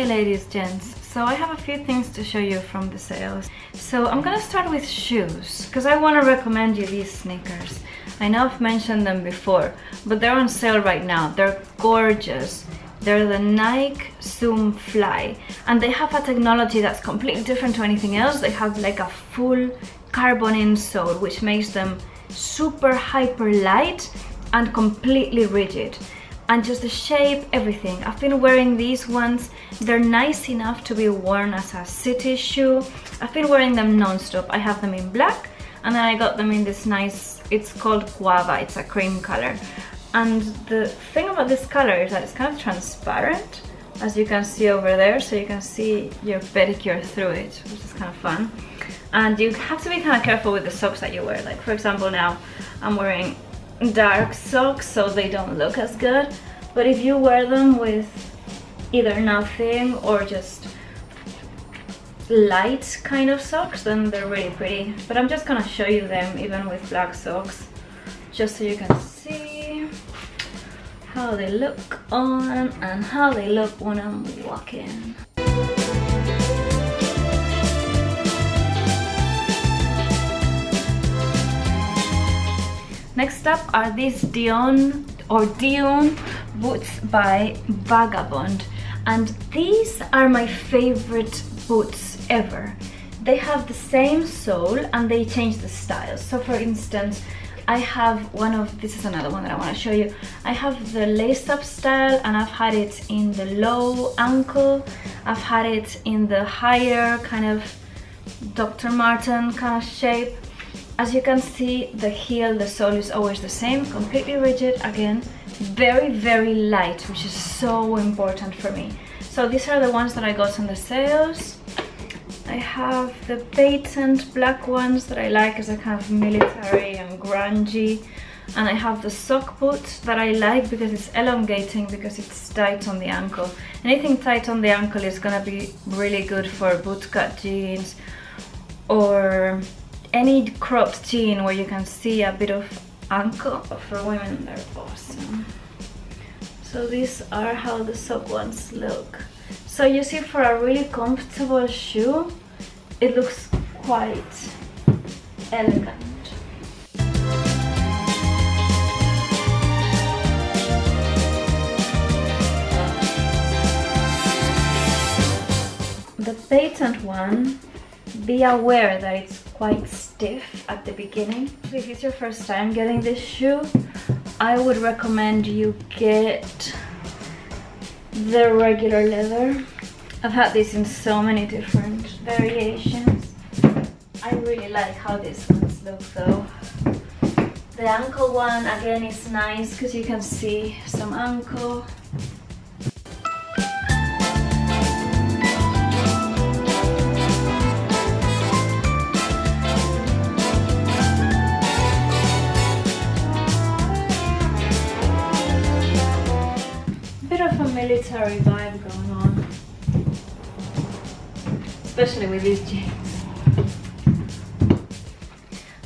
ladies, gents. So I have a few things to show you from the sales. So I'm gonna start with shoes, because I want to recommend you these sneakers. I know I've mentioned them before, but they're on sale right now. They're gorgeous. They're the Nike Zoom Fly, and they have a technology that's completely different to anything else. They have like a full carbon insole, which makes them super hyper light and completely rigid. And just the shape, everything. I've been wearing these ones. They're nice enough to be worn as a city shoe. I've been wearing them non-stop. I have them in black, and then I got them in this nice, it's called guava, it's a cream color. And the thing about this color is that it's kind of transparent, as you can see over there, so you can see your pedicure through it, which is kind of fun. And you have to be kind of careful with the socks that you wear. Like for example, now I'm wearing dark socks, so they don't look as good. But if you wear them with either nothing or just light kind of socks, then they're really pretty. But I'm just gonna show you them even with black socks, just so you can see how they look on and how they look when I'm walking. Next up are these Dioon boots by Vagabond, and these are my favorite boots ever. They have the same sole and they change the style. So for instance, I have one of, this is another one that I want to show you. I have the lace-up style, and I've had it in the low ankle. I've had it in the higher kind of Dr. Marten kind of shape. As you can see, the heel, the sole is always the same, completely rigid, again, very, very light, which is so important for me. So these are the ones that I got on the sales. I have the patent black ones that I like as a kind of military and grungy. And I have the sock boot that I like because it's elongating, because it's tight on the ankle. Anything tight on the ankle is gonna be really good for bootcut jeans or any cropped jean where you can see a bit of ankle. For women, they're awesome. So these are how the sock ones look. So you see, for a really comfortable shoe, it looks quite elegant. The patent one, be aware that it's quite stiff at the beginning. If it's your first time getting this shoe, I would recommend you get the regular leather. I've had this in so many different variations. I really like how these ones look though. The ankle one again is nice because you can see some ankle. Military vibe going on, especially with these jeans.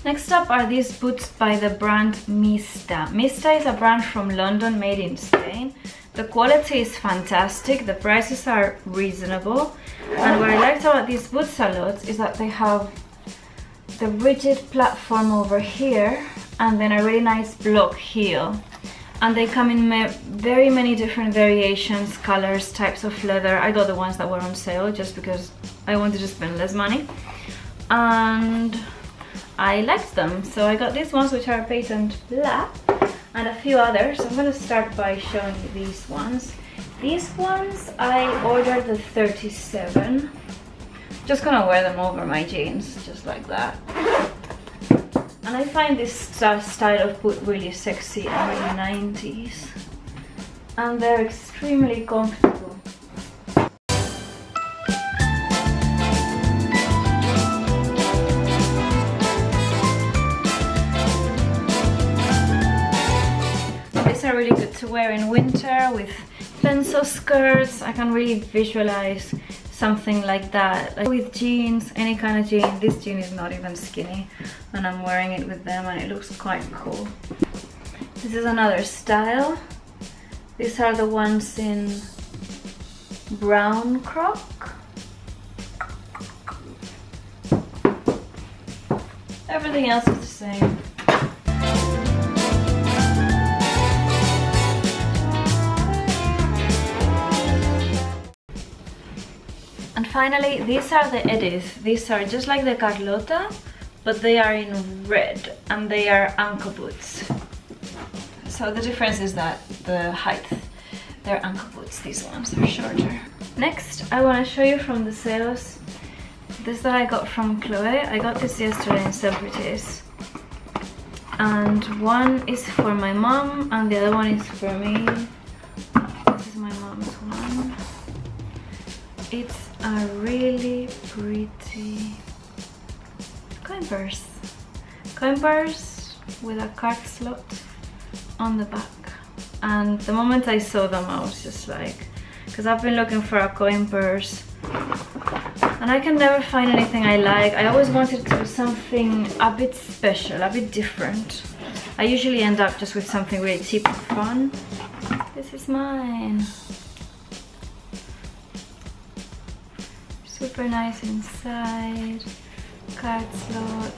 Next up are these boots by the brand Miista. Miista is a brand from London, made in Spain. The quality is fantastic, the prices are reasonable, and what I liked about these boots a lot is that they have the rigid platform over here and then a really nice block heel. And they come in very many different variations, colors, types of leather. I got the ones that were on sale just because I wanted to spend less money. And I liked them. So I got these ones, which are patent black, and a few others. I'm going to start by showing you these ones. These ones, I ordered the 37. Just gonna wear them over my jeans, just like that. And I find this style of boot really sexy and really 90s. And they're extremely comfortable. These are really good to wear in winter with pencil skirts. I can really visualize something like that, like with jeans, any kind of jean. This jean is not even skinny and I'm wearing it with them and it looks quite cool. This is another style. These are the ones in brown croc. Everything else is the same. And finally, these are the Eddies. These are just like the Carlotta, but they are in red and they are ankle boots. So the difference is that the height, they're ankle boots, these ones are shorter. Next, I want to show you from the sales, this that I got from Chloe. I got this yesterday in Selfridges. And one is for my mom and the other one is for me. This is my mom's one. It's a really pretty coin purse. Coin purse with a card slot on the back. And the moment I saw them, I was just like, because I've been looking for a coin purse and I can never find anything I like. I always wanted to do something a bit special, a bit different. I usually end up just with something really cheap and fun. This is mine. Super nice inside, card slot.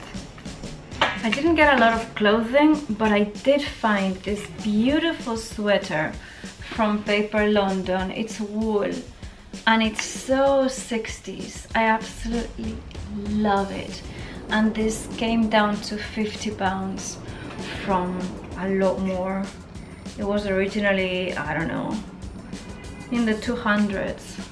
I didn't get a lot of clothing, but I did find this beautiful sweater from Paper London. It's wool and it's so 60s. I absolutely love it. And this came down to £50 from a lot more. It was originally, I don't know, in the 200s.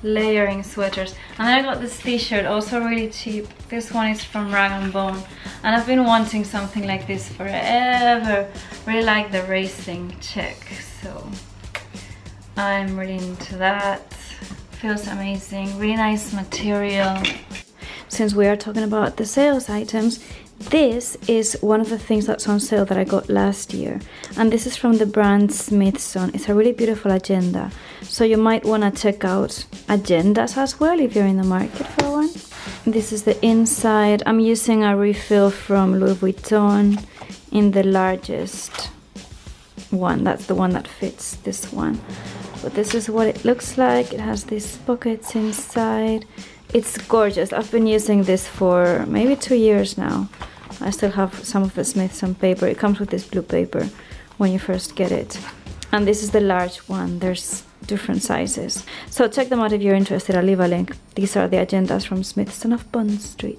Layering sweaters. And then I got this t-shirt, also really cheap. This one is from Rag & Bone and I've been wanting something like this forever. Really like the racing check, so I'm really into that. Feels amazing, really nice material. Since we are talking about the sales items, this is one of the things that's on sale that I got last year, and this is from the brand Smythson. It's a really beautiful agenda, so you might want to check out agendas as well if you're in the market for one. This is the inside. I'm using a refill from Louis Vuitton in the largest one. That's the one that fits this one, but this is what it looks like. It has these pockets inside. It's gorgeous. I've been using this for maybe 2 years now. I still have some of the Smythson paper. It comes with this blue paper when you first get it. And this is the large one. There's different sizes. So check them out if you're interested. I'll leave a link. These are the agendas from Smythson of Bond St.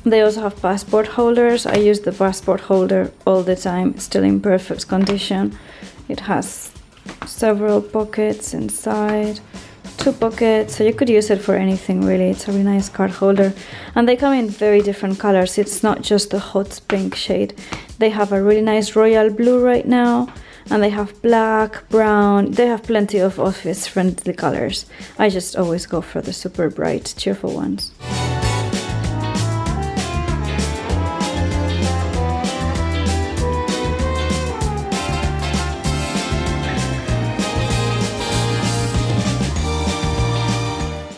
They also have passport holders. I use the passport holder all the time. It's still in perfect condition. It has several pockets inside. 2 pockets, so you could use it for anything really. It's a really nice card holder, and they come in very different colors. It's not just the hot pink shade. They have a really nice royal blue right now, and they have black, brown. They have plenty of office friendly colors. I just always go for the super bright, cheerful ones.